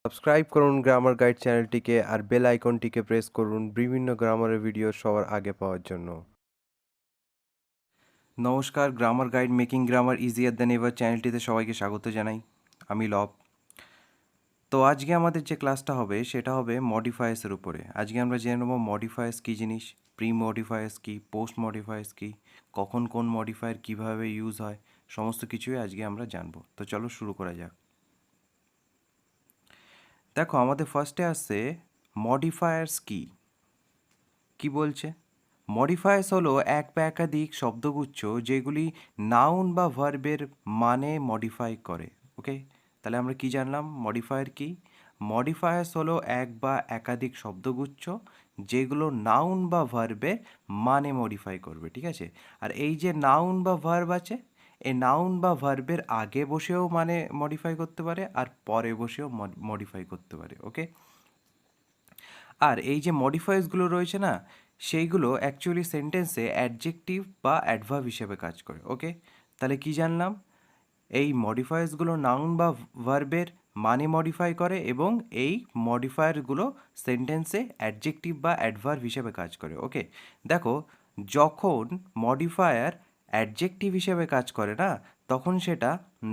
Subscribe করুন grammar guide চ্যানেলটিকে আর bell আইকনটিকে প্রেস করুন বিভিন্ন গ্রামারের ভিডিও সবার আগে পাওয়ার জন্য। নমস্কার, grammar guide making grammar easier than ever চ্যানেলটিতে সবাইকে স্বাগত জানাই। আমি লব। তো আজকে আমাদের যে ক্লাসটা হবে সেটা হবে মডিফায়ার্সের উপরে। আজকে আমরা জেনে নেব মডিফায়ার্স কী জিনিস, প্রি মডিফায়ার্স কী, পোস্ট মডিফায়ার্স কী, কখন কোন মডিফায়ার কীভাবে ইউজ হয়, সমস্ত কিছুই আজকে আমরা জানবো। তো চলো শুরু করা যাক। দেখো, আমাদের ফার্স্টে আসছে মডিফায়ার্স কী। কি বলছে? মডিফায়ার্স হলো এক বা একাধিক শব্দগুচ্ছ যেগুলি নাউন বা ভার্বের মানে মডিফাই করে। ওকে, তাহলে আমরা কি জানলাম মডিফায়ার কি? মডিফায়ার্স হলো এক বা একাধিক শব্দগুচ্ছ যেগুলো নাউন বা ভার্বের মানে মডিফাই করবে, ঠিক আছে? আর এই যে নাউন বা ভার্ব আছে, এই নাউন বা ভার্বের আগে বসেও মানে মডিফাই করতে পারে আর পরে বসেও মডিফাই করতে পারে। ওকে, আর এই যে মডিফায়ার্সগুলো রয়েছে না, সেইগুলো অ্যাকচুয়ালি সেন্টেন্সে অ্যাডজেক্টিভ বা অ্যাডভার্ব হিসেবে কাজ করে। ওকে, তাহলে কি জানলাম? এই মডিফায়ার্সগুলো নাউন বা ভার্বের মানে মডিফাই করে এবং এই মডিফায়ারগুলো সেন্টেন্সে অ্যাডজেক্টিভ বা অ্যাডভার্ব হিসেবে কাজ করে। ওকে, দেখো, যখন মডিফায়ার অ্যাডজেক্টিভ হিসেবে কাজ করে না, তখন সেটা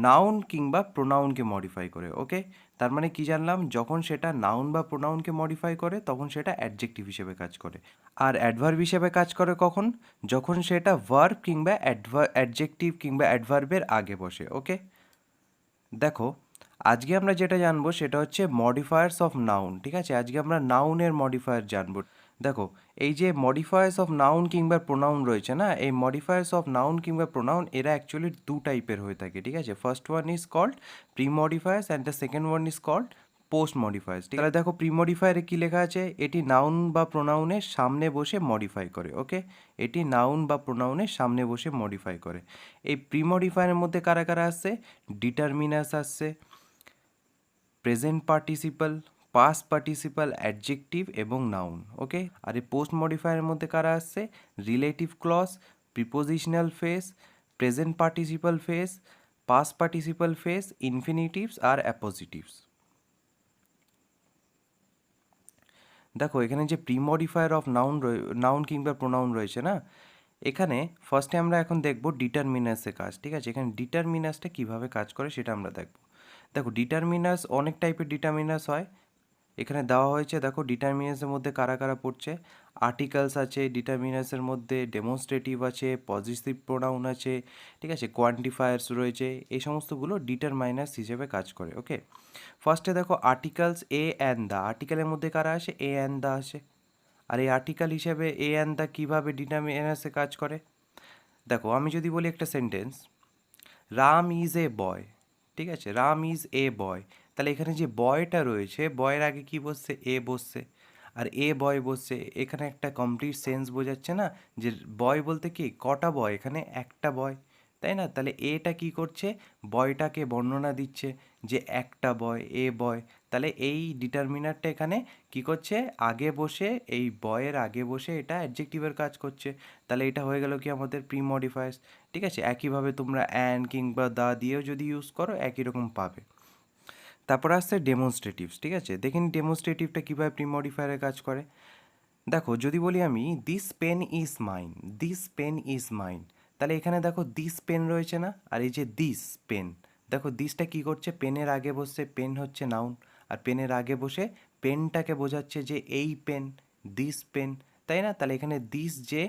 নাউন কিংবা প্রোনাউনকে মডিফাই করে। ওকে, তার মানে কি জানলাম? যখন সেটা নাউন বা প্রোনাউনকে মডিফাই করে তখন সেটা অ্যাডজেক্টিভ হিসেবে কাজ করে। আর অ্যাডভার্ব হিসেবে কাজ করে কখন? যখন সেটা ভার্ব কিংবা অ্যাডজেক্টিভ কিংবা অ্যাডভার্বের আগে বসে। ওকে, দেখো, আজকে আমরা যেটা জানবো সেটা হচ্ছে মডিফায়ার্স অফ নাউন। ঠিক আছে, আজকে আমরা নাউনের মডিফায়ার জানবো। দেখো, এই যে মডিফায়ার্স অফ নাউন কিংবা প্রোনাউন রয়েছে না, এই মডিফায়ার্স অফ নাউন কিংবা প্রোনাউন এরা অ্যাকচুয়ালি দু টাইপের হয়ে থাকে। ঠিক আছে, first one is called pre modifiers and the second one is called post modifiers. তাহলে দেখো, প্রি মডিফায়ারে কী লেখা আছে? এটি নাউন বা প্রোনাউনের সামনে বসে মডিফাই করে। ওকে, এটি নাউন বা প্রোনাউনের সামনে বসে মডিফাই করে। এই প্রি মডিফায়ারের মধ্যে কারা কারা আসছে? ডিটারমিনাস আসছে, present participle, past participle, adjective এবং নাউন। ওকে, আর এই পোস্ট মডিফায়ারের মধ্যে কারা আসছে? Relative clause, prepositional phrase, present participle phrase, past participle phrase, infinitives আর অ্যাপোজিটিভস। দেখো, এখানে যে প্রি মডিফায়ার অফ নাউন কিংবা প্রোনাউন রয়েছে না, এখানে ফার্স্টে আমরা এখন দেখব ডিটারমিনাসের কাজ। ঠিক আছে, এখানে ডিটারমিনাসটা কীভাবে কাজ করে সেটা আমরা দেখব। দেখো, ডিটারমিনাস অনেক টাইপের ডিটারমিনাস হয়। এখানে দেওয়া হয়েছে, দেখো ডিটারমিনাসের মধ্যে কারা কারা পড়ছে। আর্টিকেলস আছে ডিটারমিনাসের মধ্যে, ডেমনস্ট্রেটিভ আছে, পজিটিভ প্রোনাউন আছে, ঠিক আছে, কোয়ান্টিফায়ার্স রয়েছে। এই সমস্তগুলো ডিটারমাইনাস হিসেবে কাজ করে। ওকে, ফার্স্টে দেখো আর্টিকেলস এ অ্যান্ড দ্য। আর্টিকেলের মধ্যে কারা আসে? এ অ্যান্ড দ্য আসে। আর এই আর্টিকেল হিসেবে এ অ্যান্ড দ্য কীভাবে ডিটারমিনাসে কাজ করে? দেখো, আমি যদি বলি একটা সেন্টেন্স, রাম ইজ এ বয়। ঠিক আছে, রাম ইজ এ বয়, তাহলে এখানে যে বয়টা রয়েছে, বয়ের আগে কি বসছে? এ বসছে। আর এ বয় বসছে, এখানে একটা কমপ্লিট সেন্স বোঝাচ্ছে না যে বয় বলতে কি কটা বয়? এখানে একটা বয়, তাই না? তাহলে এটা কি করছে? বয়টাকে বর্ণনা দিচ্ছে যে একটা বয়, এ বয়। তাহলে এই ডিটারমিনারটা এখানে কি করছে? আগে বসে, এই বয়ের আগে বসে এটা অ্যাডজেক্টিভের কাজ করছে। তাহলে এটা হয়ে গেল কি আমাদের প্রি মডিফায়ার্স। ঠিক আছে, একইভাবে তোমরা অ্যান্ড কিংবা দা দিয়েও যদি ইউজ করো একই রকম পাবে। তারপর আসছে ডেমনস্ট্রেটিভস। ঠিক আছে, দেখিনি ডেমনস্ট্রেটিভটা কীভাবে প্রি মডিফায়ারে কাজ করে। দেখো, যদি বলি আমি this pen is mine, this pen is mine, তাহলে এখানে দেখো দিস পেন রয়েছে না, আর এই যে দিস পেন, দেখো দিসটা কী করছে? পেনের আগে বসছে, পেন হচ্ছে নাউন, আর পেনের আগে বসে পেনটাকে বোঝাচ্ছে যে এই পেন, দিস পেন, তাই না? তাহলে এখানে দিস যে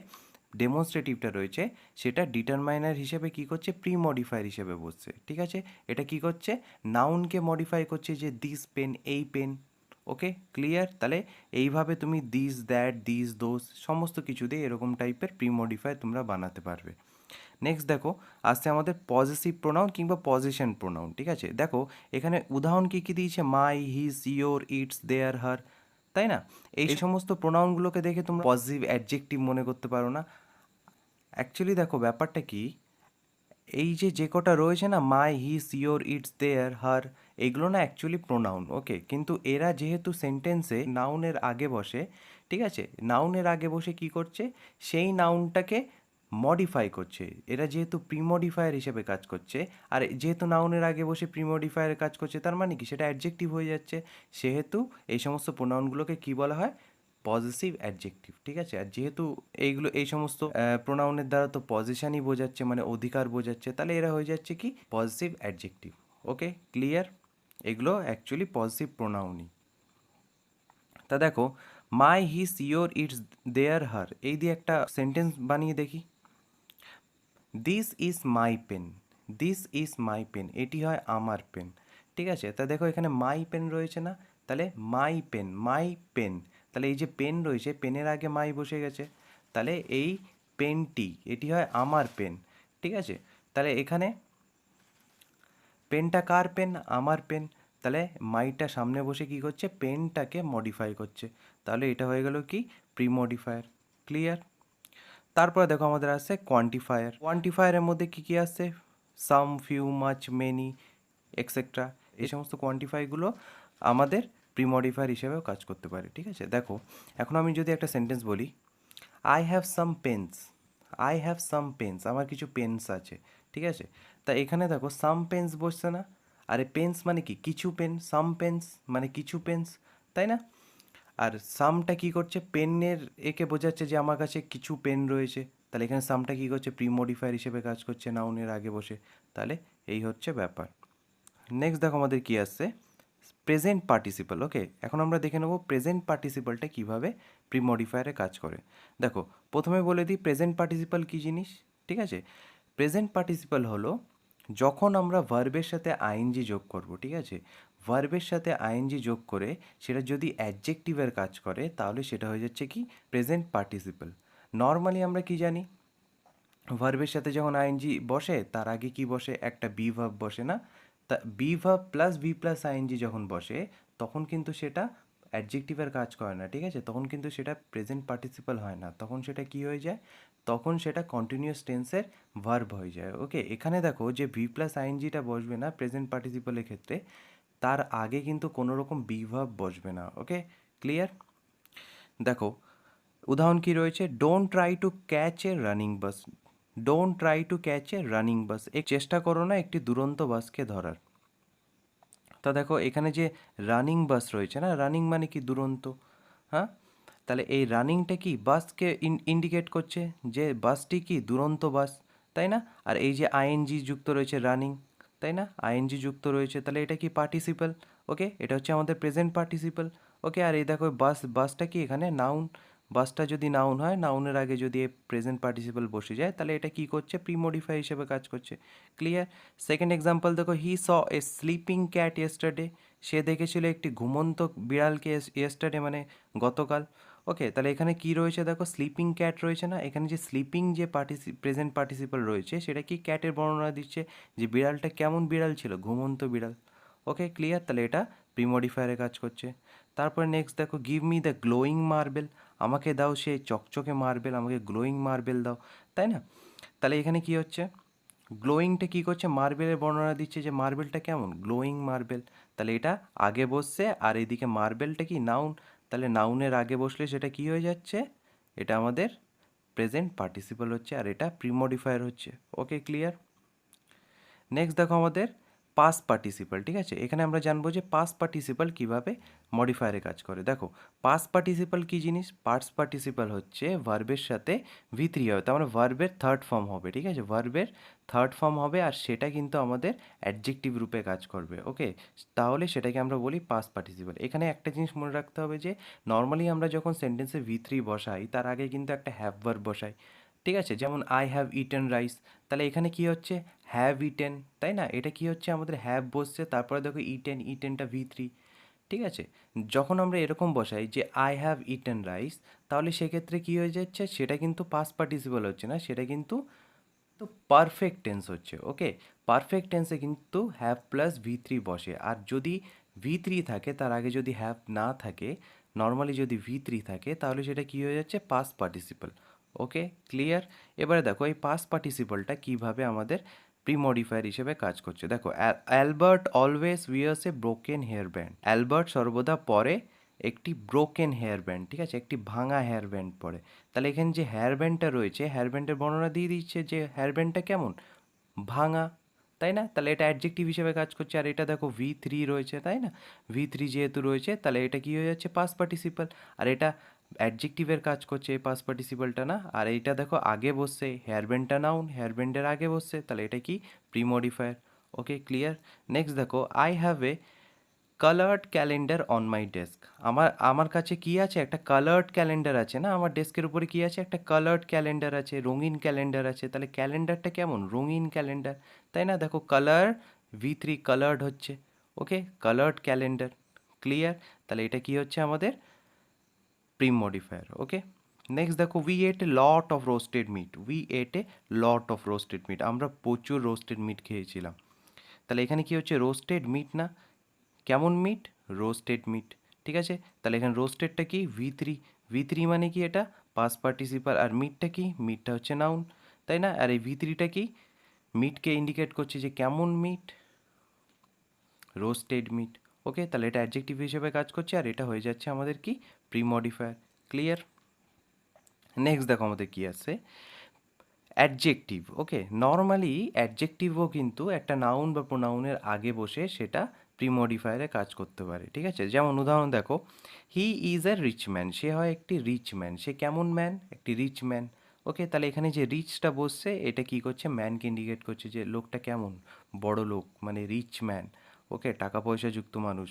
ডেমনস্ট্রেটিভটা রয়েছে সেটা ডিটারমাইনার হিসেবে কি করছে? প্রি মডিফায়ার হিসেবে বসছে। ঠিক আছে, এটা কি করছে? নাউনকে মডিফাই করছে যে দিস পেন, এই পেন। ওকে, ক্লিয়ার? তাহলে এইভাবে তুমি দিস, দ্যাট, দিস, দোজ সমস্ত কিছু দিয়ে এরকম টাইপের প্রি মডিফায়ার তোমরা বানাতে পারবে। নেক্সট দেখো, আসছে আমাদের পজিটিভ প্রোনাউন কিংবা পজিশন প্রোনাউন। ঠিক আছে, দেখো এখানে উদাহরণ কী কী দিয়েছে? মাই, হিজ, ইয়োর, ইটস, দেয়ার, হার, তাই না? এই সমস্ত প্রোনাউনগুলোকে দেখে তোমরা পজিটিভ অ্যাডজেক্টিভ মনে করতে পারো না। অ্যাকচুয়ালি দেখো ব্যাপারটা কি, এই যে যে কটা রয়েছে না, মাই, হিজ, ইয়োর, ইটস, দেয়ার, হার, এগুলো না অ্যাকচুয়ালি প্রোনাউন। ওকে, কিন্তু এরা যেহেতু সেন্টেন্সে নাউনের আগে বসে, ঠিক আছে, নাউনের আগে বসে কি করছে? সেই নাউনটাকে মডিফাই করছে। এরা যেহেতু প্রিমডিফায়ার হিসেবে কাজ করছে, আর যেহেতু নাউনের আগে বসে প্রিমডিফায়ারে কাজ করছে, তার মানে কি সেটা অ্যাডজেক্টিভ হয়ে যাচ্ছে। সেহেতু এই সমস্ত প্রোনাউনগুলোকে কি বলা হয়? পজিটিভ অ্যাডজেক্টিভ, ঠিক আছে। আর যেহেতু এই সমস্ত প্রোনাউনের দ্বারা তো পজিশনই বোঝাচ্ছে, মানে অধিকার বোঝাচ্ছে, তাহলে এরা হয়ে যাচ্ছে কি পজিটিভ অ্যাডজেক্টিভ। ওকে, ক্লিয়ার? এগুলো অ্যাকচুয়ালি পজিটিভ প্রোনাউনই। তা দেখো, মাই, হিস, ইয়োর, ইটস, দেয়ার, হার, এই দিয়ে একটা সেন্টেন্স বানিয়ে দেখি। This is my pen, this is my pen, এটি হয় আমার পেন, ঠিক আছে। তা দেখো এখানে মাই পেন রয়েছে না, তাহলে মাই পেন, মাই পেন, তাহলে এই যে পেন রয়েছে, পেনের আগে মাই বসে গেছে, তাহলে এই পেনটি, এটি হয় আমার পেন, ঠিক আছে। তাহলে এখানে পেনটা কার পেন? আমার পেন, তাহলে মাইটা সামনে বসে কি করছে? পেনটাকে মডিফাই করছে, তাহলে এটা হয়ে গেল কি প্রিমডিফায়ার। ক্লিয়ার? তারপরে দেখো আমাদের আসছে কোয়ান্টিফায়ার। কোয়ান্টিফায়ারের মধ্যে কী কী আসছে? সাম, ফিউ, মাচ, মেনি, এক্সেট্রা, এই সমস্ত কোয়ান্টিফাইগুলো আমাদের প্রিমডিফায়ার হিসেবেও কাজ করতে পারে, ঠিক আছে। দেখো এখন আমি যদি একটা সেন্টেন্স বলি, I have some pens, I have some pens, আমার কিছু পেন্স আছে, ঠিক আছে। তা এখানে দেখো সাম পেন্স বসছে না, আরে পেন্স মানে কি কিছু পেন, সাম পেন্স মানে কিছু পেন্স, তাই না? আর সামটা কি করছে? পেনের একে বোঝাচ্ছে যে আমার কাছে কিছু পেন রয়েছে, তাহলে এখানে সামটা কি করছে? প্রিমডিফায়ার হিসেবে কাজ করছে নাউনের আগে বসে, তাহলে এই হচ্ছে ব্যাপার। নেক্সট দেখো আমাদের কি আসছে, প্রেজেন্ট পার্টিসিপাল। ওকে, এখন আমরা দেখে নেব প্রেজেন্ট পার্টিসিপালটা কীভাবে প্রিমডিফায়ারে কাজ করে। দেখো প্রথমে বলে দিই প্রেজেন্ট পার্টিসিপাল কী জিনিস, ঠিক আছে। প্রেজেন্ট পার্টিসিপাল হলো যখন আমরা ভার্বের সাথে আইএনজি যোগ করব, ঠিক আছে। ভার্বের সাথে আইএনজি যোগ করে সেটা যদি অ্যাডজেক্টিভের কাজ করে, তাহলে সেটা হয়ে যাচ্ছে কি প্রেজেন্ট পার্টিসিপাল। নর্মালি আমরা কি জানি, ভার্বের সাথে যখন আইএনজি বসে তার আগে কি বসে? একটা বি ভার্ব বসে না? তা be verb plus be plus ING যখন বসে, তখন কিন্তু সেটা অ্যাডজেক্টিভের কাজ করে না, ঠিক আছে। তখন কিন্তু সেটা প্রেজেন্ট পার্টিসিপাল হয় না, তখন সেটা কি হয়ে যায়? তখন সেটা কন্টিনিউয়াস টেন্সের ভার্ব হয়ে যায়। ওকে, এখানে দেখো যে ভি প্লাস আইএনজিটা বসবে না প্রেজেন্ট পার্টিসিপালের ক্ষেত্রে, তার আগে কিন্তু কোনো রকম বি ভার্ব বসবে না। ওকে, ক্লিয়ার? দেখো উদাহরণ কি রয়েছে, don't try to catch a running bus, don't try to catch a running bus, চেষ্টা করো না একটি দুরন্ত বাসকে ধরার। তা দেখো এখানে যে রানিং বাস রয়েছে না, রানিং মানে কি দুরন্ত, হ্যাঁ। তাহলে এই রানিংটা কি বাসকে ইন্ডিকেট করছে যে বাসটি কি দুরন্ত বাস, তাই না? আর এই যে আইএনজি যুক্ত রয়েছে রানিং, তাই না? আইএনজি যুক্ত রয়েছে, তাহলে এটা কি পার্টিসিপাল। ওকে, এটা হচ্ছে আমাদের প্রেজেন্ট পার্টিসিপাল। ওকে, আর এই দেখো বাসটা কি এখানে নাউন, বাসটা যদি নাউন হয়, নাউনের আগে যদি প্রেজেন্ট পার্টিসিপাল বসে যায়, তাহলে এটা কি করছে? প্রিমডিফাই হিসেবে কাজ করছে। ক্লিয়ার? সেকেন্ড এক্সাম্পল দেখো, হি স এ স্লিপিং ক্যাট ইয়েস্টারডে, সে দেখেছিল একটি ঘুমন্ত বিড়ালকে ইয়েস্টারডে মানে গতকাল। ওকে, তাহলে এখানে কি রয়েছে দেখো, স্লিপিং ক্যাট রয়েছে না, এখানে যে স্লিপিং যে প্রেজেন্ট পার্টিসিপাল রয়েছে সেটা কি ক্যাটের বর্ণনা দিচ্ছে, যে বিড়ালটা কেমন বিড়াল ছিল? ঘুমন্ত বিড়াল। ওকে, ক্লিয়ার? তাহলে এটা প্রিমডিফায়ারে কাজ করছে। তারপরে নেক্সট দেখো, give me the glowing marble, আমাকে দাও সেই চকচকে মার্বেল, আমাকে গ্লোয়িং মার্বেল দাও, তাই না? তাহলে এখানে কি হচ্ছে, গ্লোয়িংটা কী করছে? মার্বেলের বর্ণনা দিচ্ছে যে মার্বেলটা কেমন, গ্লোয়িং মার্বেল, তাহলে এটা আগে বসছে, আর এদিকে মার্বেলটা কি নাউন, তাহলে নাউনের আগে বসলে সেটা কি হয়ে যাচ্ছে? এটা আমাদের প্রেজেন্ট পার্টিসিপাল হচ্ছে, আর এটা প্রিমডিফায়ার হচ্ছে। ওকে, ক্লিয়ার? নেক্সট দেখো আমাদের পাস্ট পার্টিসিপাল, ঠিক আছে। এখানে আমরা জানবো যে পাস্ট পার্টিসিপাল কীভাবে মডিফায়ারে কাজ করে। দেখো পাস্ট পার্টিসিপাল কী জিনিস? পাস্ট পার্টিসিপাল হচ্ছে ভার্বের সাথে ভি3 হবে, তার মানে ভার্বের থার্ড ফর্ম হবে, ঠিক আছে। ভার্বের থার্ড ফর্ম হবে, আর সেটা কিন্তু আমাদের অ্যাডজেক্টিভ রূপে কাজ করবে। ওকে, তাহলে সেটাকে আমরা বলি পাস্ট পার্টিসিপাল। এখানে একটা জিনিস মনে রাখতে হবে যে নর্মালি আমরা যখন সেন্টেন্সে ভি3 বসাই, তার আগে কিন্তু একটা হ্যাভ ভার্ব বসাই, ঠিক আছে। যেমন আই হ্যাভ ইটেন রাইস, তাহলে এখানে কি হচ্ছে? হ্যাভ ইটেন, তাই না? এটা কি হচ্ছে? আমাদের হ্যাভ বসছে, তারপরে দেখো ইটেন, ইটেনটা ভি3, ঠিক আছে। যখন আমরা এরকম বসাই যে আই হ্যাভ ইটেন রাইস, তাহলে সেক্ষেত্রে কি হয়ে যাচ্ছে? সেটা কিন্তু পাস্ট পার্টিসিপাল হচ্ছে না, সেটা কিন্তু পারফেক্ট টেন্স হচ্ছে। ওকে, পারফেক্ট টেন্সে কিন্তু হ্যাভ প্লাস ভি3 বসে, আর যদি ভি3 থাকে তার আগে যদি হ্যাভ না থাকে, নর্মালি যদি ভি3 থাকে, তাহলে সেটা কি হয়ে যাচ্ছে? Past participle. Okay, clear? এবারে দেখো এই পাস্ট পার্টিসিপালটা কীভাবে আমাদের প্রিমডিফায়ার হিসেবে কাজ করছে। দেখো Albert always wears a broken hair band, Albert সর্বদা পরে একটি ব্রোকেন হেয়ার ব্যান্ড, ঠিক আছে, একটি ভাঙা হেয়ার ব্যান্ড পরে। তাহলে এখানে যে হেয়ার ব্যান্ডটা রয়েছে, হেয়ার ব্যান্ডের বর্ণনা দিয়ে দিচ্ছে যে হেয়ার ব্যান্ডটা কেমন, ভাঙা, তাই না? তাহলে এটা অ্যাডজেক্টিভ হিসেবে কাজ করছে। আর এটা দেখো V3 রয়েছে, তাই না? V3 যেহেতু রয়েছে তাহলে এটা কি হয়ে যাচ্ছে, পাস্ট পার্টিসিপাল। আর এটা অ্যাডজেক্টিভের কাজ করছে এই পাস্ট পার্টিসিপালটা, না? আর এইটা দেখো আগে বসছে, হেয়ার ব্যান্ডটা নাউন, হেয়ার ব্যান্ডের আগে বসছে, তাহলে এটা কি, প্রিমডিফায়ার। ওকে, ক্লিয়ার। নেক্সট দেখো, I have A coloured calendar on my desk. আমার আমার কাছে কি আছে, একটা কালার্ড ক্যালেন্ডার আছে, না? আমার ডেস্কের উপরে কি আছে, একটা কালার্ড ক্যালেন্ডার আছে, রঙিন ক্যালেন্ডার আছে। তাহলে ক্যালেন্ডারটা কেমন, রঙিন ক্যালেন্ডার, তাই না? দেখো কালার, V3 কালার্ড হচ্ছে, ওকে, কালার্ড ক্যালেন্ডার, ক্লিয়ার। তাহলে এটা কি হচ্ছে আমাদের প্রিম মডিফায়ার। ওকে, নেক্সট দেখো, we ate a lot of roasted meat. We ate a lot of roasted meat, আমরা প্রচুর রোস্টেড মিট খেয়েছিলাম। তাহলে এখানে কি হচ্ছে, রোস্টেড মিট, না? কেমন মিট, রোস্টেড মিট, ঠিক আছে। তাহলে এখানে রোস্টেডটা কি, V3 মানে কি, এটা পাস্ট পার্টিসিপাল। আর মিটটা কি, মিটটা হচ্ছে নাউন, তাই না? আর এই V3টা কি, মিটকে ইন্ডিকেট করছে যে কেমন মিট, রোস্টেড মিট। ওকে, তাহলে এটা অ্যাডজেক্টিভ হিসেবে কাজ করছে, আর এটা হয়ে যাচ্ছে আমাদের কি, প্রিমডিফায়ার, ক্লিয়ার। নেক্সট দেখো আমাদের কি আছে, অ্যাডজেক্টিভ। ওকে, নর্মালি অ্যাডজেক্টিভও কিন্তু একটা নাউন বা প্রোনাউনের আগে বসে সেটা প্রিমডিফায়ারে কাজ করতে পারে, ঠিক আছে। যেমন উদাহরণ দেখো, he is a rich man, সে হয় একটি রিচ ম্যান। সে কেমন ম্যান, একটি রিচ ম্যান। ওকে, তাহলে এখানে যে রিচটা বসছে এটা কি করছে, ম্যানকে ইন্ডিকেট করছে যে লোকটা কেমন, বড় লোক, মানে রিচ ম্যান। ওকে, টাকা পয়সা যুক্ত মানুষ,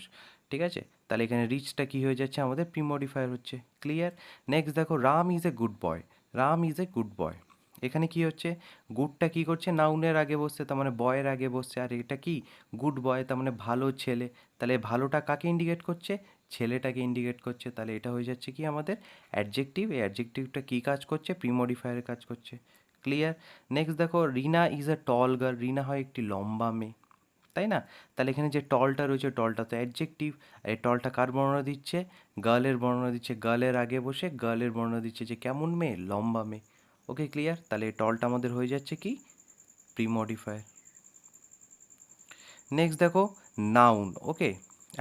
ঠিক আছে। তাহলে এখানে রিচটা কি হয়ে যাচ্ছে, আমাদের প্রিমডিফায়ার হচ্ছে, ক্লিয়ার। নেক্সট দেখো, Ram is a good boy. Ram is a good boy, এখানে কি হচ্ছে, গুডটা কি করছে, নাউনের আগে বসছে, তার মানে বয়ের আগে বসছে। আর এটা কি, গুড বয়, তার মানে ভালো ছেলে। তাহলে ভালোটা কাকে ইন্ডিকেট করছে, ছেলেটাকে ইন্ডিকেট করছে। তাহলে এটা হয়ে যাচ্ছে কি আমাদের অ্যাডজেক্টিভ। এই অ্যাডজেক্টিভটা কী কাজ করছে, প্রিমডিফায়ারের কাজ করছে, ক্লিয়ার। নেক্সট দেখো, রিনা ইজ আ টল গার্ল। রিনা হয় একটি লম্বা মেয়ে, তাই না? তাহলে এখানে যে টলটা রয়েছে, টলটা তো অ্যাডজেক্টিভ। আর এই টলটা কার বর্ণনা দিচ্ছে, গার্লের বর্ণনা দিচ্ছে। গার্লের আগে বসে গার্লের বর্ণনা দিচ্ছে যে কেমন মেয়ে, লম্বা মেয়ে। ওকে, ক্লিয়ার। তাহলে এই টলটা আমাদের হয়ে যাচ্ছে কি, প্রিমডিফায়ার। নেক্সট দেখো, নাউন। ওকে,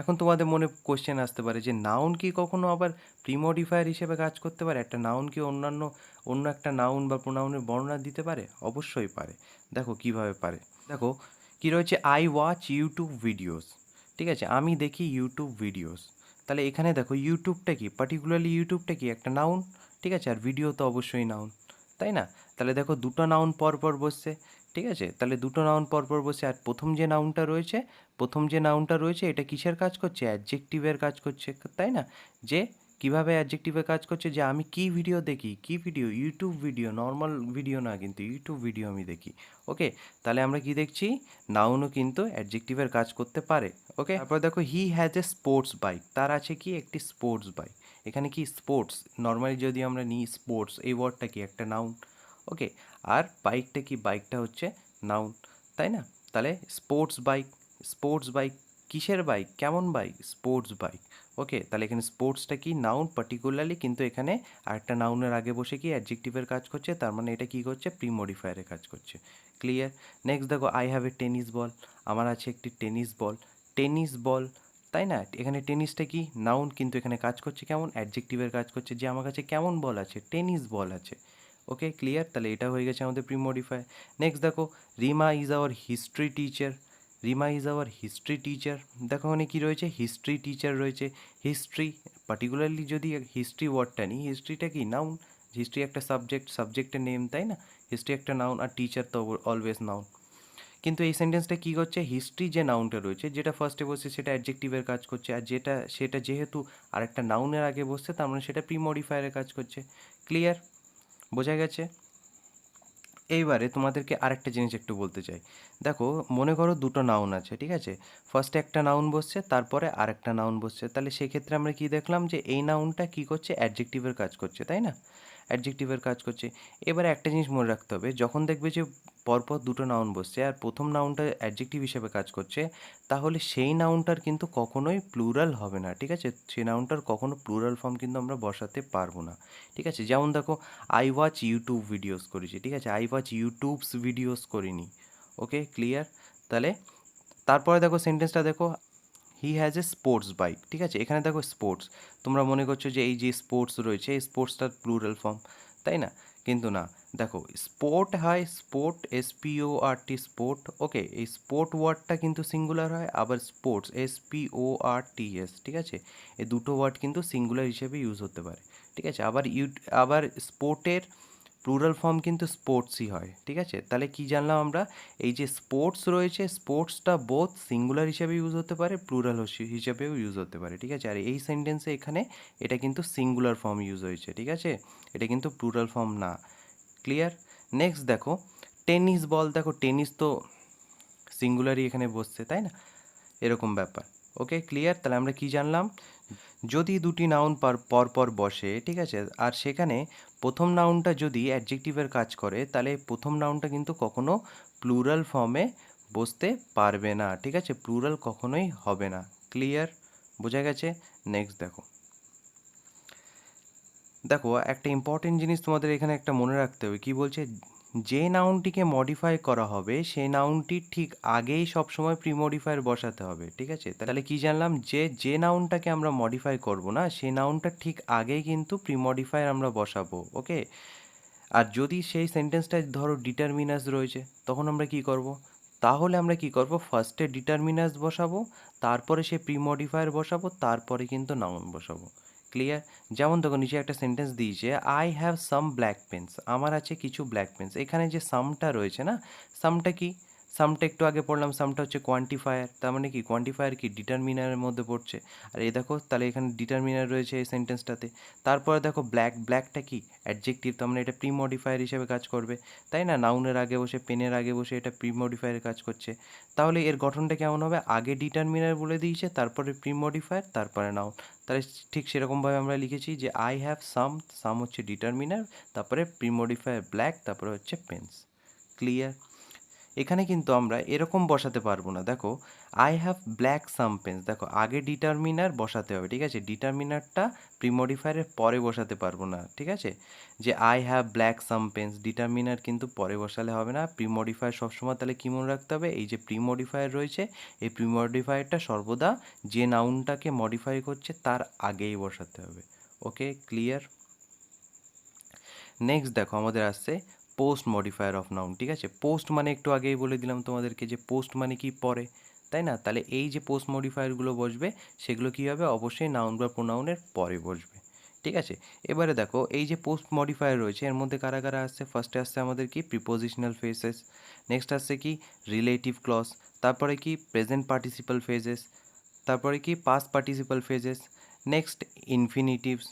এখন তোমাদের মনে কোশ্চেন আসতে পারে যে নাউন কি কখনো আবার প্রিমডিফায়ার হিসেবে কাজ করতে পারে? একটা নাউন কি অন্য একটা নাউন বা প্রোনাউনের বর্ণনা দিতে পারে? অবশ্যই পারে। দেখো কিভাবে পারে, দেখো কি রয়েছে, আই ওয়াচ ইউটিউব ভিডিওস, ঠিক আছে, আমি দেখি ইউটিউব ভিডিওস। তাহলে এখানে দেখো ইউটিউবটা কি, পার্টিকুলারলি ইউটিউবটা কি একটা নাউন, ঠিক আছে, আর ভিডিও তো অবশ্যই নাউন, তাই না? তাহলে দেখো দুটো নাউন পর পর বসছে, ঠিক আছে। তাহলে দুটো নাউন পরপর বসে, আর প্রথম যে নাউনটা রয়েছে এটা কিসের কাজ করছে, অ্যাডজেক্টিভের কাজ করছে, তাই না? যে কিভাবে অ্যাডজেক্টিভের কাজ করছে, যে আমি কি ভিডিও দেখি, কি video, YouTube video, normal video না কিন্তু, ইউটিউব ভিডিও আমি দেখি। ওকে, তাহলে আমরা কি দেখছি, নাউনও কিন্তু অ্যাডজেক্টিভের কাজ করতে পারে। ওকে, তারপর দেখো, he has a sports bike. তার আছে কি, একটি স্পোর্টস বাইক। এখানে কি, স্পোর্টস, নর্মালি যদি আমরা নিই স্পোর্টস, এই ওয়ার্ডটা কি, একটা নাউন। ওকে, আর বাইকটা কি, বাইকটা হচ্ছে নাউন, তাই না? তাহলে স্পোর্টস বাইক কিসের বাইক, কেমন বাইক, স্পোর্টস বাইক। ওকে, তাহলে এখানে স্পোর্টসটা কি, নাউন পার্টিকুলারলি, কিন্তু এখানে আরেকটা নাউনের আগে বসে কি অ্যাডজেক্টিভের কাজ করছে, তার মানে এটা কি করছে, প্রিমডিফায়ারের কাজ করছে, ক্লিয়ার। নেক্সট দেখো, I have A tennis ball. আমার আছে একটি টেনিস বল, তাই না? এখানে টেনিসটা কি, নাউন, কিন্তু এখানে কাজ করছে কেমন, অ্যাডজেক্টিভের কাজ করছে, যে আমার কাছে কেমন বল আছে, টেনিস বল আছে। ওকে, ক্লিয়ার। তাহলে এটা হয়ে গেছে আমাদের প্রিমডিফায়ার। নেক্সট দেখো, Rima is our history teacher. Rima is our history teacher, দেখো ওখানে কী রয়েছে, হিস্ট্রি টিচার রয়েছে। হিস্ট্রি, পার্টিকুলারলি যদি হিস্ট্রি ওয়ার্ডটা নিই, হিস্ট্রিটা কি, নাউন। হিস্ট্রি একটা সাবজেক্টের নেম, তাই না? হিস্ট্রি একটা নাউন, আর টিচার তো অলওয়েজ নাউন। কিন্তু এই সেন্টেন্সটা কী করছে, হিস্ট্রি যে নাউনটা রয়েছে, যেটা ফার্স্টে বসছে সেটা অ্যাডজেক্টিভের কাজ করছে, আর সেটা যেহেতু আরেকটা নাউনের আগে বসছে, তার মানে সেটা প্রিমডিফায়ারের কাজ করছে, ক্লিয়ার, বোঝা গেছে। এইবারে তোমাদেরকে আরেকটা জিনিস একটু বলতে চাই। দেখো, মনে করো দুটো নাউন আছে, ঠিক আছে, ফার্স্টে একটা নাউন বসছে, তারপরে আরেকটা নাউন বসছে। তাহলে সেক্ষেত্রে আমরা কি দেখলাম, যে এই নাউনটা কি করছে, অ্যাডজেক্টিভের কাজ করছে, তাই না? অ্যাডজেক্টিভের কাজ করছে। এবারে একটা জিনিস মনে রাখতে হবে, যখন দেখবে যে পরপর দুটো নাউন বসছে আর প্রথম নাউনটা অ্যাডজেক্টিভ হিসেবে কাজ করছে, তাহলে সেই নাউনটার কিন্তু কখনোই প্লুরাল হবে না, ঠিক আছে। সেই নাউনটার কখনো প্লুরাল ফর্ম কিন্তু আমরা বসাতে পারবো না, ঠিক আছে। যেমন দেখো, আই ওয়াচ ইউটিউব ভিডিওস করেছি, ঠিক আছে, আই ওয়াচ ইউটিউবস ভিডিওস করিনি। ওকে, ক্লিয়ার। তাহলে তারপরে দেখো সেন্টেন্সটা দেখো, he has a sports bike, ঠিক আছে। এখানে দেখো স্পোর্টস, তোমরা মনে করছো যে এই যে স্পোর্টস রয়েছে এই স্পোর্টসটার প্লুরাল ফর্ম, তাই না? কিন্তু না, দেখো স্পোর্ট হয় স্পোর্ট, SPORT স্পোর্ট, ওকে। এই স্পোর্ট ওয়ার্ডটা কিন্তু সিঙ্গুলার হয়, আবার স্পোর্টস SPORTS, ঠিক আছে। এই দুটো ওয়ার্ড কিন্তু সিঙ্গুলার হিসেবে ইউজ হতে পারে, ঠিক আছে। আবার স্পোর্টের প্লুরাল ফর্ম কিন্তু স্পোর্টসই হয়, ঠিক আছে। তাহলে কি জানলাম আমরা, এই যে স্পোর্টস রয়েছে স্পোর্টসটা বোথ সিঙ্গুলার হিসেবে ইউজ হতে পারে, প্লুরাল হিসেবেও ইউজ হতে পারে, ঠিক আছে। আর এই সেন্টেন্সে এখানে এটা কিন্তু সিঙ্গুলার ফর্ম ইউজ হয়েছে, ঠিক আছে। এটা কিন্তু প্লুরাল ফর্ম না। ক্লিয়ার? নেক্সট দেখো টেনিস বল, দেখো টেনিস তো সিঙ্গুলারই এখানে বসছে, তাই না? এরকম ব্যাপার। ওকে, ক্লিয়ার? তাহলে আমরা কি জানলাম, যদি দুটি নাউন পর বসে, ঠিক আছে, আর সেখানে প্রথম নাউনটা যদি অ্যাডজেক্টিভের কাজ করে, তাহলে প্রথম নাউনটা কিন্তু কখনো প্লুরাল ফর্মে বসতে পারবে না, ঠিক আছে। প্লুরাল কখনোই হবে না। ক্লিয়ার? বোঝা গেছে? নেক্সট দেখো, দেখো একটা ইম্পর্টেন্ট জিনিস তোমাদের এখানে একটা মনে রাখতে হবে, কি বলছে, যে নাউনটিকে মডিফাই করা হবে সেই নাউনটির ঠিক আগেই সবসময় প্রিমডিফায়ার বসাতে হবে, ঠিক আছে। তাহলে কি জানলাম, যে নাউনটাকে আমরা মডিফাই করব না সেই নাউনটার ঠিক আগেই কিন্তু প্রিমডিফায়ার আমরা বসাবো, ওকে। আর যদি সেই সেন্টেন্সটায় ধরো ডিটারমিনাস রয়েছে, তখন আমরা কি করব, তাহলে আমরা কি করব, ফার্স্টে ডিটারমিনাস বসাবো, তারপরে সে প্রিমডিফায়ার বসাবো, তারপরে কিন্তু নাউন বসাবো। ক্লিয়ার? যেমন দেখো নিচে একটা সেন্টেন্স দিয়েছে, I have some black pens, আমার আছে কিছু ব্ল্যাক পেন্স। এখানে যে সামটা রয়েছে না, সামটা কি, সামটা একটু আগে পড়লাম, সামটা হচ্ছে কোয়ান্টিফায়ার, তার মানে কি কোয়ান্টিফায়ার কি ডিটারমিনারের মধ্যে পড়ছে। আর এই দেখো তাহলে এখানে ডিটারমিনার রয়েছে এই সেন্টেন্সটাতে। তারপরে দেখো ব্ল্যাকটা কি অ্যাডজেক্টিভ, তার মানে এটা প্রিমডিফায়ার হিসেবে কাজ করবে, তাই না? নাউনের আগে বসে, পেনের আগে বসে এটা প্রিমডিফায়ারের কাজ করছে। তাহলে এর গঠনটা কেমন হবে, আগে ডিটারমিনার বলে দিয়েছে, তারপরে প্রিমডিফায়ার, তারপরে নাউন। তাহলে ঠিক সেরকমভাবে আমরা লিখেছি যে আই হ্যাভ সাম হচ্ছে ডিটারমিনার, তারপরে প্রিমডিফায়ার ব্ল্যাক, তারপরে হচ্ছে পেন্স। ক্লিয়ার? এখানে কিন্তু আমরা এরকম বসাতে পারবো না, দেখো I have black some pens, দেখো আগে ডিটারমিনার বসাতে হবে, ঠিক আছে। ডিটারমিনারটা প্রিমডিফায়ারের পরে বসাতে পারবো না, ঠিক আছে। যে I have black some pens, determiner কিন্তু পরে বসালে হবে না, প্রিমডিফায়ার সবসময়। তাহলে কী মনে রাখতে হবে, এই যে প্রিমডিফায়ার রয়েছে এই প্রিমডিফায়ারটা সর্বদা যে নাউনটাকে মডিফাই করছে তার আগেই বসাতে হবে। ওকে, ক্লিয়ার? নেক্সট দেখো আমাদের আসছে পোস্ট মডিফায়ার অফ নাউন, ঠিক আছে। পোস্ট মানে একটু আগেই বলে দিলাম তোমাদেরকে যে পোস্ট মানে কি পরে, তাই না? তাহলে এই যে পোস্ট মডিফায়ারগুলো বসবে সেগুলো কী হবে, অবশ্যই নাউন বা প্রোনাউনের পরে বসবে, ঠিক আছে। এবারে দেখো এই যে পোস্ট মডিফায়ার রয়েছে এর মধ্যে কারা কারা আসছে, ফার্স্টে আসছে আমাদের কি প্রিপোজিশনাল ফ্রেজেস, নেক্সট আসছে কি রিলেটিভ ক্লজ, তারপরে কি প্রেজেন্ট পার্টিসিপাল ফ্রেজেস, তারপরে কি past participle phrases, next infinitives,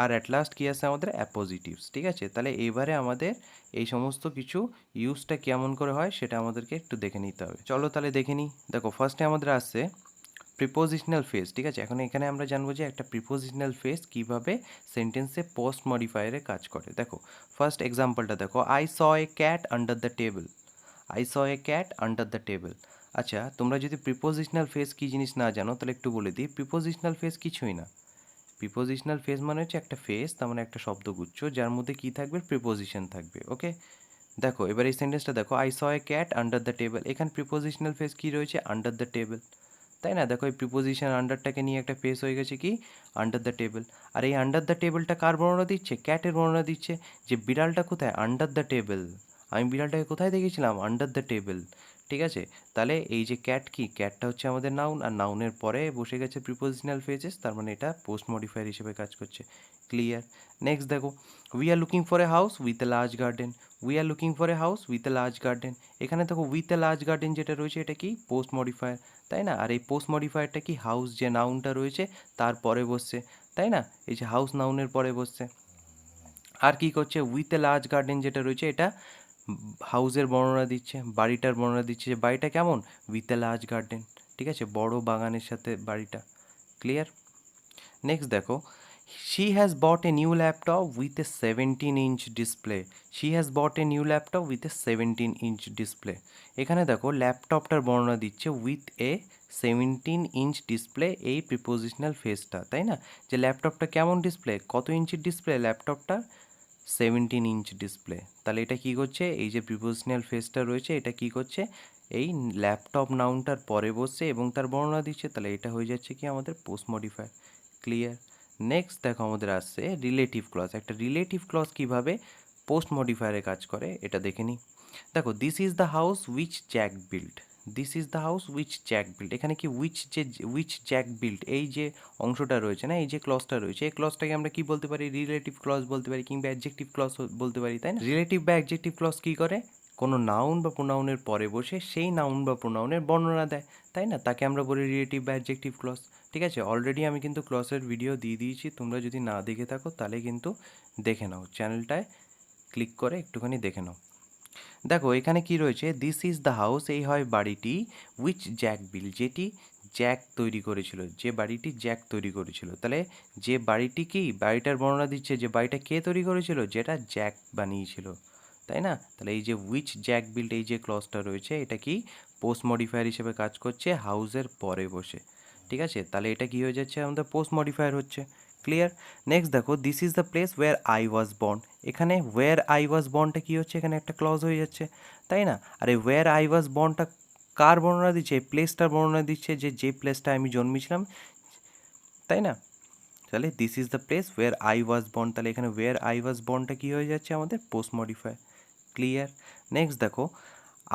আর অ্যাট লাস্ট কী আছে আমাদের অ্যাপোজিটিভস, ঠিক আছে। তাহলে এবারে আমাদের এই সমস্ত কিছু ইউজটা কেমন করে হয় সেটা আমাদেরকে একটু দেখে নিতে হবে। চলো তাহলে দেখে নিই। দেখো ফার্স্টে আমাদের আসছে প্রিপোজিশনাল ফ্রেজ, ঠিক আছে। এখন এখানে আমরা জানবো যে একটা প্রিপোজিশনাল ফ্রেজ কীভাবে সেন্টেন্সে পোস্ট মডিফায়ারে কাজ করে। দেখো ফার্স্ট এক্সাম্পলটা দেখো, I saw A cat under the table, I saw A cat under the table. আচ্ছা তোমরা যদি প্রিপোজিশনাল ফ্রেজ কী জিনিস না জানো তাহলে একটু বলে দিই, প্রিপোজিশনাল ফ্রেজ কিছুই না। প্রিপোজিশনাল ফ্রেজ মানে হচ্ছে একটা ফ্রেজ, তার মানে একটা শব্দগুচ্ছ যার মধ্যে কী থাকবে, প্রিপোজিশন থাকবে, ওকে। দেখো এবার এই সেন্টেন্সটা দেখো, I saw A cat under the table, এখানে প্রিপোজিশনাল ফ্রেজ কী রয়েছে, আন্ডার দ্য টেবিল, তাই না? দেখো এই প্রিপোজিশন আন্ডারটাকে নিয়ে একটা ফ্রেজ হয়ে গেছে কি আন্ডার দ্য টেবিল। আর এই আন্ডার দ্য টেবিলটা কার বর্ণনা দিচ্ছে, ক্যাটের বর্ণনা দিচ্ছে, যে বিড়ালটা কোথায়, আন্ডার দ্য টেবিল, আমি বিড়ালটাকে কোথায় দেখেছিলাম, আন্ডার দ্য টেবিল, ঠিক আছে। তাহলে এই যে ক্যাট কি, ক্যাটটা হচ্ছে আমাদের নাউন, আর নাউনের পরে বসে গেছে প্রিপোজিশনাল ফ্রেজেস, তার মানে এটা পোস্ট মডিফায়ার হিসেবে কাজ করছে। ক্লিয়ার? নেক্সট দেখো, we are looking for a house with a large garden, we are looking for a house with a large garden, এখানে দেখো উইথ এ লার্জ গার্ডেন যেটা রয়েছে এটা কি পোস্ট মডিফায়ার, তাই না? আর এই পোস্ট মডিফায়ারটা কি হাউস যে নাউনটা রয়েছে তার পরে বসছে, তাই না? এই যে হাউস নাউনের পরে বসছে। আর কি করছে, উইথ এ লার্জ গার্ডেন যেটা রয়েছে এটা হাউসের বর্ণনা দিচ্ছে, বাড়িটার বর্ণনা দিচ্ছে, যে বাড়িটা কেমন, উইথ এ লার্জ গার্ডেন, ঠিক আছে, বড় বাগানের সাথে বাড়িটা। ক্লিয়ার? নেক্সট দেখো, she has bought a new laptop with a 17-inch display, she has bought a new laptop with a 17-inch display. এখানে দেখো ল্যাপটপটার বর্ণনা দিচ্ছে উইথ এ 17-inch ডিসপ্লে, এই প্রিপোজিশনাল ফ্রেজটা, তাই না? যে ল্যাপটপটা কেমন ডিসপ্লে, কত ইঞ্চির ডিসপ্লে ল্যাপটপটা, 17-inch ডিসপ্লে। তাহলে এটা কি করছে, এই যে প্রিপোজিশনাল ফ্রেজটা রয়েছে এটা কি করছে, এই ল্যাপটপ নাউনটার পরে বসছে এবং তার বর্ণনা দিচ্ছে, তাহলে এটা হয়ে যাচ্ছে কি আমাদের পোস্ট মডিফায়ার। ক্লিয়ার? নেক্সট দেখো আমাদের আসছে রিলেটিভ ক্লজ। একটা রিলেটিভ ক্লজ কীভাবে পোস্ট মডিফায়ারে কাজ করে এটা দেখে নিই। দেখো, this is the house which Jack build. This is the house which Jack build, এখানে কি উইচ জ্যাক বিল্ড এই যে অংশটা রয়েছে না, এই যে ক্লজটা রয়েছে, এই ক্লজটাকে আমরা কি বলতে পারি? রিলেটিভ ক্লজ বলতে পারি, কিংবা অ্যাডজেক্টিভ ক্লজ বলতে পারি, তাই না? রিলেটিভ বা অ্যাডজেক্টিভ ক্লজ কী করে? কোনো নাউন বা প্রোনাউনের পরে বসে সেই নাউন বা প্রোনাউনের বর্ণনা দেয়, তাই না? তাকে আমরা বলি রিলেটিভ বা অ্যাডজেক্টিভ ক্লজ। ঠিক আছে, অলরেডি আমি কিন্তু ক্লজের ভিডিও দিয়ে দিয়েছি, তোমরা যদি না দেখে থাকো তাহলে কিন্তু দেখে নাও, চ্যানেলটায় ক্লিক করে একটুখানি দেখে নাও। দেখো এখানে কি রয়েছে, দিস ইজ দ্য হাউস, এই হয় বাড়িটি, উইচ জ্যাক বিল, যেটি জ্যাক তৈরি করেছিল, যে বাড়িটি জ্যাক তৈরি করেছিল। তাহলে যে বাড়িটি কি, বাড়িটার বর্ণনা দিচ্ছে যে বাড়িটা কে তৈরি করেছিল, যেটা জ্যাক বানিয়েছিল, তাই না? তাহলে এই যে উইচ জ্যাক বিল্ড এই যে ক্লজটা রয়েছে, এটা কি পোস্ট মডিফায়ার হিসেবে কাজ করছে হাউসের পরে বসে। ঠিক আছে, তাহলে এটা কি হয়ে যাচ্ছে, আমাদের পোস্ট মডিফায়ার হচ্ছে। ক্লিয়ার? নেক্সট দেখো, this is the place where I was born. এখানে ওয়্যার আই ওয়াজ বর্নটা কী হচ্ছে, এখানে একটা ক্লজ হয়ে যাচ্ছে, তাই না? আর এই ওয়্যার আই ওয়াজ বর্নটা কার বর্ণনা দিচ্ছে? প্লেসটার বর্ণনা দিচ্ছে, যে প্লেসটা আমি জন্মেছিলাম, তাই না? তাহলে this is the place where I was born, তাহলে এখানে ওয়্যার আই ওয়াজ বর্নটা কী হয়ে যাচ্ছে, আমাদের পোস্ট মডিফায়ার। ক্লিয়ার? নেক্সট দেখো,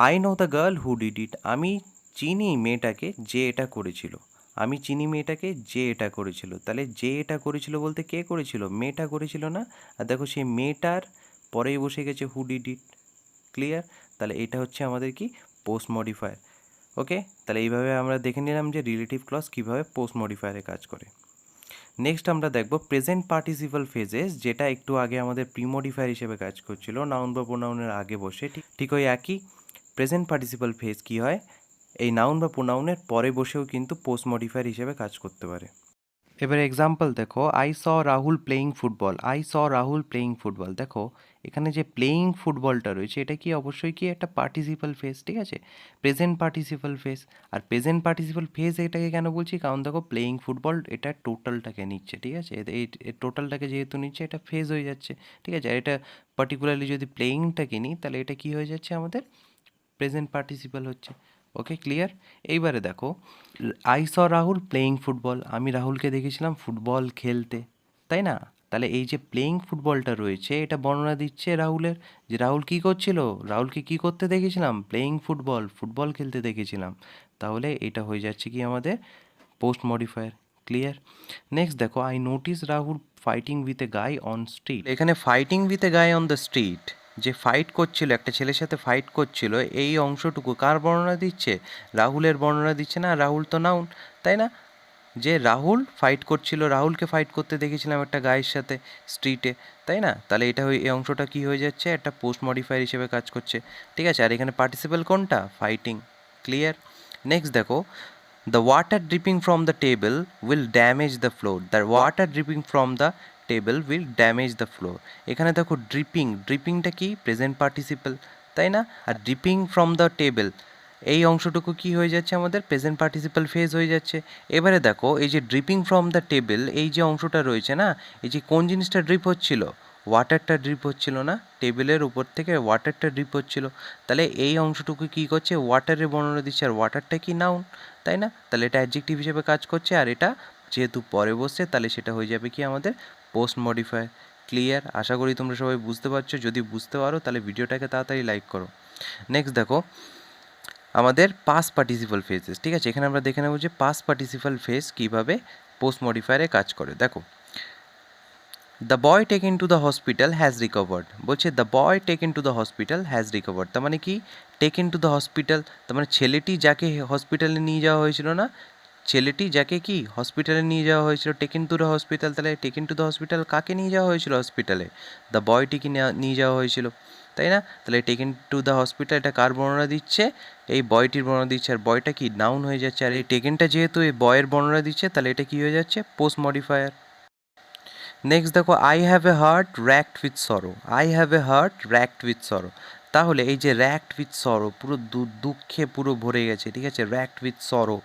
I know the girl who did it. আমি চিনি মেয়েটাকে যে এটা করেছিল। আমি চিনি মেয়েটাকে যে এটা করেছিল। তাহলে যে এটা করেছিল বলতে কে করেছিল? মেয়েটা করেছিল না? আর দেখো সেই মেয়েটার পরেই বসে গেছে হু ডিড ইট। ক্লিয়ার? তাহলে এটা হচ্ছে আমাদের কি পোস্ট মডিফায়ার। ওকে, তাহলে এইভাবে আমরা দেখে নিলাম যে রিলেটিভ ক্লজ কীভাবে পোস্ট মডিফায়ারে কাজ করে। নেক্সট আমরা দেখব প্রেজেন্ট পার্টিসিপাল ফেজেস, যেটা একটু আগে আমাদের প্রিমডিফায়ার হিসেবে কাজ করছিল, নাউন বা প্রোনাউনের আগে বসে। ঠিক ওই একই প্রেজেন্ট পার্টিসিপাল ফেজ কী হয়, এই নাউন বা প্রোনাউনের পরে বসেও কিন্তু পোস্ট মডিফায়ার হিসেবে কাজ করতে পারে। এবারে এক্সাম্পল দেখো, I saw Rahul playing football. I saw Rahul playing football. দেখো এখানে যে প্লেয়িং ফুটবলটা রয়েছে, এটা কি অবশ্যই কি একটা পার্টিসিপাল ফেজ, ঠিক আছে, প্রেজেন্ট পার্টিসিপাল ফেজ। আর প্রেজেন্ট পার্টিসিপাল ফেজ এটাকে কেন বলছি, কারণ দেখো প্লেয়িং ফুটবল এটা টোটালটাকে নিচ্ছে, ঠিক আছে, এই টোটালটাকে যেহেতু নিচ্ছে এটা ফেজ হয়ে যাচ্ছে, ঠিক আছে। আর এটা পার্টিকুলারলি যদি প্লেয়িংটাকে নিই তাহলে এটা কি হয়ে যাচ্ছে, আমাদের প্রেজেন্ট পার্টিসিপাল হচ্ছে। ওকে, ক্লিয়ার? এইবারে দেখো, I saw Rahul playing football. আমি রাহুলকে দেখেছিলাম ফুটবল খেলতে, তাই না? তাহলে এই যে প্লেয়িং ফুটবলটা রয়েছে, এটা বর্ণনা দিচ্ছে রাহুলের, যে রাহুল কী করছিল, রাহুলকে কী করতে দেখেছিলাম, প্লেয়িং ফুটবল, ফুটবল খেলতে দেখেছিলাম। তাহলে এটা হয়ে যাচ্ছে কি আমাদের পোস্ট মডিফায়ার। ক্লিয়ার? নেক্সট দেখো, I notice Rahul fighting with a guy on street. এখানে fighting with a guy on the street, যে ফাইট করছিল, একটা ছেলের সাথে ফাইট করছিল, এই অংশটুকু কার বর্ণনা দিচ্ছে? রাহুলের বর্ণনা দিচ্ছে না? রাহুল তো নাউন, তাই না? যে রাহুল ফাইট করছিল, রাহুলকে ফাইট করতে দেখেছিলাম একটা গায়ের সাথে স্ট্রিটে, তাই না? তাহলে এটা এই অংশটা কি হয়ে যাচ্ছে, একটা পোস্ট মডিফায়ার হিসেবে কাজ করছে, ঠিক আছে। আর এখানে পার্টিসিপাল কোনটা? ফাইটিং। ক্লিয়ার? নেক্সট দেখো, the water dripping from the table will damage the floor. The water dripping from the table will damage the floor. এখানে দেখো ড্রিপিং, ড্রিপিংটা কি প্রেজেন্ট পার্টিসিপাল, তাই না? আর ড্রিপিং ফ্রম দ্য টেবল এই অংশটুকু কি হয়ে যাচ্ছে, আমাদের প্রেজেন্ট পার্টিসিপাল ফেজ হয়ে যাচ্ছে। এবারে দেখো, এই যে ড্রিপিং ফ্রম দ্য টেবল এই যে অংশটা রয়েছে না, এই যে কোন জিনিসটা ড্রিপ হচ্ছিল, ওয়াটারটা ড্রিপ হচ্ছিল না, টেবিলের উপর থেকে ওয়াটারটা ড্রিপ হচ্ছিল। তাহলে এই অংশটুকু কী করছে, ওয়াটারের বর্ণনা দিচ্ছে, আর ওয়াটারটা কি নাউন, তাই না? তাহলে এটা অ্যাডজেক্টিভ হিসেবে কাজ করছে, আর এটা যেহেতু পরে বসছে তাহলে সেটা হয়ে যাবে কি আমাদের পোস্ট মডিফায়ার। ক্লিয়ার? আশা করি তোমরা সবাই বুঝতে পারছো। যদি বুঝতে পারো তাহলে ভিডিওটাকে তাড়াতাড়ি লাইক করো। নেক্সট দেখো, আমাদের পাস্ট পার্টিসিপাল ফেজেস, ঠিক আছে। এখানে আমরা দেখে নেব যে পাস্ট পার্টিসিপাল ফেজ কীভাবে পোস্ট মডিফায়ারে কাজ করে। দেখো, the boy taken to the hospital has recovered. বলছে the boy taken to the hospital has recovered, তার মানে কি টেকেন টু দ্য হসপিটাল, তার মানে ছেলেটি যাকে হসপিটালে নিয়ে যাওয়া হয়েছিল না, ছেলেটি যাকে কি হসপিটালে নিয়ে যাওয়া হয়েছিল, টেকেন টু দ্য হসপিটাল। তাহলে টেকেন টু দ্য হসপিটাল কাকে নিয়ে যাওয়া হয়েছিল হসপিটালে? দ্য বয়টিকে নিয়ে যাওয়া হয়েছিল, তাই না? তাহলে টেকেন টু দ্য হসপিটাল এটা কার বর্ণনা দিচ্ছে? এই বয়টির বর্ণনা দিচ্ছে, আর বয়টা কি নাউন হয়ে যাচ্ছে। আর এই টেকেনটা যেহেতু এই বয়ের বর্ণনা দিচ্ছে তাহলে এটা কি হয়ে যাচ্ছে, পোস্ট মডিফায়ার। নেক্সট দেখো, I have a heart racked with sorrow. I have a heart racked with sorrow. তাহলে এই যে র্যাকড উইথ সরো, পুরো দুঃখে পুরো ভরে গেছে, ঠিক আছে, র্যাকড উইথ সরো,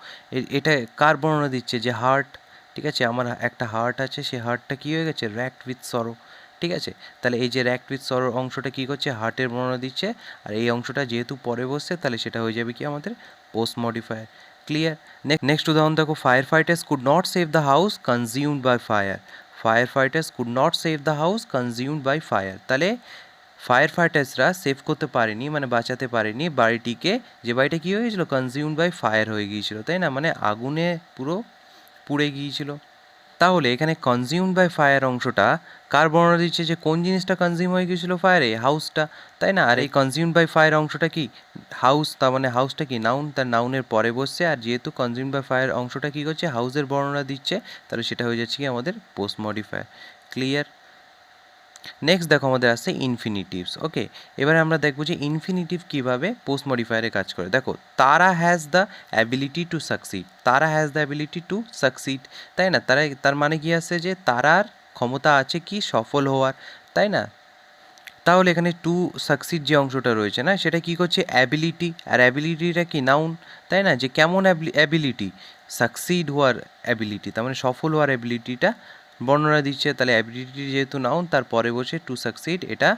এটা কার বর্ণনা দিচ্ছে? যে হার্ট, ঠিক আছে, আমার একটা হার্ট আছে, সে হার্টটা কী হয়ে গেছে, র্যাকড উইথ সরো। ঠিক আছে, তাহলে এই যে র্যাক্ট উইথ সরো অংশটা কী করছে, হার্টের বর্ণনা দিচ্ছে, আর এই অংশটা যেহেতু পরে বসছে তাহলে সেটা হয়ে যাবে কি আমাদের পোস্ট মডিফায়ার। ক্লিয়ার। নেক্সট উদাহরণ দেখো, fire fighters could not save the house consumed by fire. Fire fighters could not save the house consumed by fire, তাহলে ফায়ার ফাইটার্সরা সেভ করতে পারেনি, মানে বাঁচাতে পারেনি বাড়িটিকে, যে বাড়িটা কী হয়ে গিয়েছিলো, কনজিউমড বাই ফায়ার হয়ে গিয়েছিলো, তাই না, মানে আগুনে পুরো পুড়ে গিয়েছিল। তাহলে এখানে কনজিউমড বাই ফায়ার অংশটা কার বর্ণনা দিচ্ছে, যে কোন জিনিসটা কনজিউম হয়ে গিয়েছিল ফায়ারে, হাউসটা, তাই না। আর এই কনজিউমড বাই ফায়ার অংশটা কি হাউস, তার মানে হাউসটা কি নাউন, তার নাউনের পরে বসছে, আর যেহেতু কনজিউমড বাই ফায়ার অংশটা কী করছে, হাউসের বর্ণনা দিচ্ছে, তাহলে সেটা হয়ে যাচ্ছে কি আমাদের পোস্ট মডিফায়ার। ক্লিয়ার। নেক্সট দেখো আমাদের আসছে ইনফিনিটিভস। ওকে, এবারে আমরা দেখবো যে ইনফিনিটিভ কীভাবে পোস্ট মডিফায়ারে কাজ করে। দেখো, তারা has the ability to succeed, তারা has the ability to succeed, তাই না, তার মানে কি আসছে, যে তারার ক্ষমতা আছে কি সফল হওয়ার, তাই না। তাহলে এখানে টু সাকসিড যে অংশটা রয়েছে না, সেটা কি করছে, অ্যাবিলিটি, আর অ্যাবিলিটিটা কি নাউন, তাই না, যে কেমন অ্যাবিলিটি, সাকসিড হওয়ার অ্যাবিলিটি, তার মানে সফল হওয়ার অ্যাবিলিটিটা বর্ণনা দিচ্ছে, তাহলে অ্যাবিলিটি যেহেতু নাউন, তার পরে বসে টু সাকসিড এটা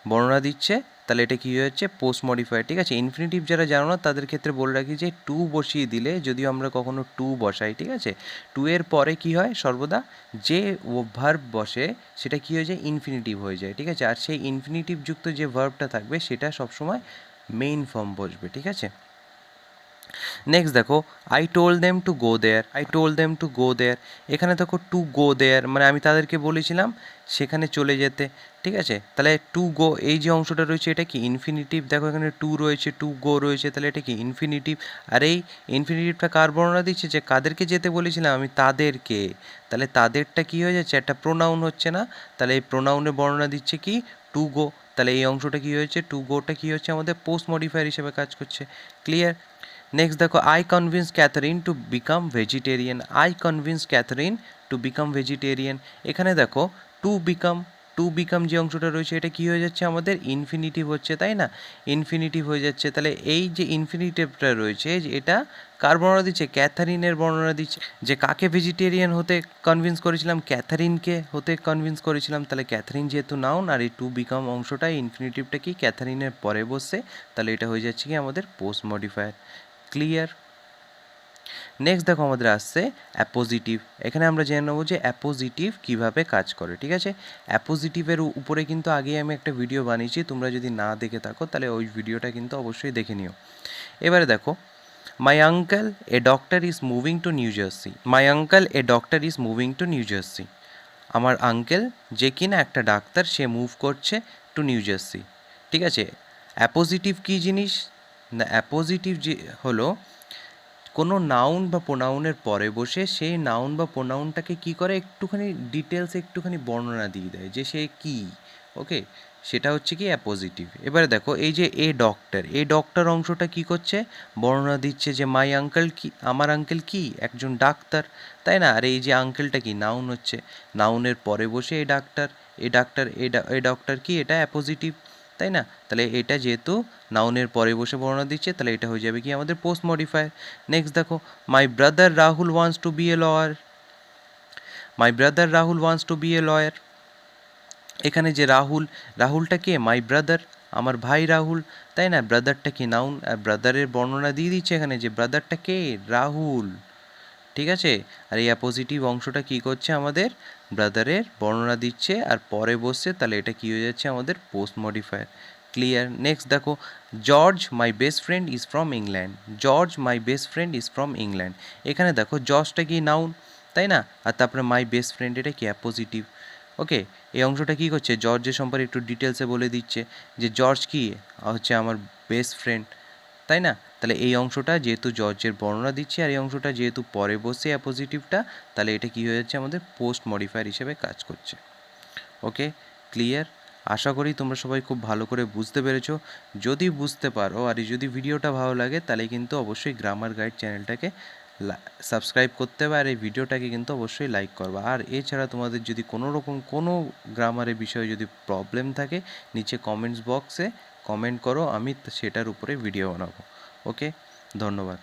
বর্ণনা দিচ্ছে, তাহলে এটা কী হচ্ছে, পোস্ট মডিফায়ার। ঠিক আছে, ইনফিনিটিভ যারা জানো না তাদের ক্ষেত্রে বলে রাখি যে টু বসিয়ে দিলে, যদিও আমরা কখনো টু বসাই, ঠিক আছে, টু এর পরে কি হয়, সর্বদা যে ভার্ব বসে সেটা কী হয়ে যায়, ইনফিনিটিভ হয়ে যায়। ঠিক আছে, আর সেই ইনফিনিটিভ যুক্ত যে ভার্বটা থাকবে সেটা সবসময় মেইন ফর্ম বসবে। ঠিক আছে। নেক্সট দেখো, I told them to go there, I told them to go there, এখানে দেখো টু গো দেয়ার, মানে আমি তাদেরকে বলেছিলাম সেখানে চলে যেতে। ঠিক আছে, তাহলে টু গো এই যে অংশটা রয়েছে এটা কি ইনফিনিটিভ, দেখো এখানে টু রয়েছে, টু গো রয়েছে, তাহলে এটা কি ইনফিনিটিভ। আর এই ইনফিনিটিভটা কার বর্ণনা দিচ্ছে, যে কাদেরকে যেতে বলেছিলাম আমি, তাদেরকে, তাহলে তাদেরটা কি হয়ে যাচ্ছে, একটা প্রোনাউন হচ্ছে না, তাহলে এই প্রোনাউনের বর্ণনা দিচ্ছে কি টু গো, তাহলে এই অংশটা কী হয়েছে, টু গোটা কী হচ্ছে, আমাদের পোস্ট মডিফায়ার হিসেবে কাজ করছে। ক্লিয়ার। নেক্সট দেখো, I convince Catherine to become vegetarian, I convince Catherine to become vegetarian, এখানে দেখো টু বিকাম যে অংশটা রয়েছে এটা কি হয়ে যাচ্ছে, আমাদের ইনফিনিটিভ হচ্ছে, তাই না, ইনফিনিটিভ হয়ে যাচ্ছে। তাহলে এই যে ইনফিনিটিভটা রয়েছে এটা কার বর্ণনা দিচ্ছে, ক্যাথারিনের বর্ণনা দিচ্ছে, যে কাকে ভেজিটেরিয়ান হতে কনভিন্স করেছিলাম, ক্যাথারিনকে হতে কনভিন্স করেছিলাম, তাহলে ক্যাথারিন যেহেতু নাউন, আর এই টু বিকাম অংশটা ইনফিনিটিভটা কি ক্যাথারিনের পরে বসছে, তাহলে এটা হয়ে যাচ্ছে কি আমাদের পোস্ট মডিফায়ার। ক্লিয়ার। নেক্সট দেখো আমাদের আসছে অ্যাপোজিটিভ, এখানে আমরা জেনে নেবো যে অ্যাপোজিটিভ কীভাবে কাজ করে। ঠিক আছে, অ্যাপোজিটিভের উপরে কিন্তু আগেই আমি একটা ভিডিও বানিয়েছি, তোমরা যদি না দেখে থাকো তাহলে ওই ভিডিওটা কিন্তু অবশ্যই দেখে নিও। এবারে দেখো, my uncle a doctor is moving to new jersey, my uncle a doctor is moving to new jersey, আমার আঙ্কেল যে কিনা একটা ডাক্তার সে মুভ করছে টু নিউ জার্সি। ঠিক আছে, অ্যাপোজিটিভ কী জিনিস না, অ্যাপোজিটিভ যে হলো কোনো নাউন বা প্রোনাউনের পরে বসে সেই নাউন বা প্রোনাউনটাকে কী করে, একটুখানি ডিটেলসে একটুখানি বর্ণনা দিয়ে দেয় যে সে কী। ওকে, সেটা হচ্ছে কি অ্যাপোজিটিভ। এবারে দেখো, এই যে এ ডক্টর অংশটা কি করছে, বর্ণনা দিচ্ছে যে মাই আঙ্কেল কি, আমার আঙ্কেল কি একজন ডাক্তার, তাই না। আর এই যে আঙ্কেলটা কি নাউন হচ্ছে, নাউনের পরে বসে এ ডক্টর কি, এটা অ্যাপোজিটিভ, তাই না। তাহলে এটা যেহেতু নাউনের পরে বসে বর্ণনা দিচ্ছে, তাহলে এটা হয়ে যাবে কি আমাদের পোস্ট মডিফায়ার। নেক্সট দেখো, my brother Rahul wants to be a lawyer, my brother Rahul wants to be a lawyer, এখানে যে রাহুলটা কে, মাই ব্রাদার, আমার ভাই রাহুল, তাই না, ব্রাদারটা কি নাউন, আর ব্রাদারের বর্ণনা দিয়ে দিচ্ছে এখানে যে ব্রাদারটা কে, রাহুল। ঠিক আছে, আর এই অ্যাপোজিটিভ অংশটা কি করছে, আমাদের ব্রাদারের বর্ণনা দিচ্ছে আর পরে বসছে, তাহলে এটা কি হয়ে যাচ্ছে আমাদের পোস্ট মডিফায়ার। ক্লিয়ার। নেক্সট দেখো, George my best friend is from England, George my best friend is from England, এখানে দেখো জর্জটা কি নাউন, তাই না, আর তারপরে মাই বেস্ট ফ্রেন্ড এটা কি অ্যাপোজিটিভ। ওকে, এই অংশটা কী করছে, জর্জের সম্পর্কে একটু ডিটেলসে বলে দিচ্ছে যে জর্জ কি হচ্ছে আমার বেস্ট ফ্রেন্ড, তাই না। তাহলে এই অংশটা যেহেতু জর্জের বর্ণনা দিচ্ছে, আর এই অংশটা যেহেতু পরে বসে অ্যাপোজিটিভটা, তাহলে এটা কী হয়ে যাচ্ছে, আমাদের পোস্ট মডিফায়ার হিসেবে কাজ করছে। ওকে, ক্লিয়ার। আশা করি তোমরা সবাই খুব ভালো করে বুঝতে পেরেছো। যদি বুঝতে পারো আর যদি ভিডিওটা ভালো লাগে তাহলে কিন্তু অবশ্যই গ্রামার গাইড চ্যানেলটাকে সাবস্ক্রাইব করতে হবে, আর এই ভিডিওটাকে কিন্তু অবশ্যই লাইক করবা। আর এছাড়া তোমাদের যদি কোনো রকম কোনো গ্রামারের বিষয়ে যদি প্রবলেম থাকে, নিচে কমেন্টস বক্সে কমেন্ট করো, আমি সেটার উপরে ভিডিও বানাবো। ওকে, ধন্যবাদ।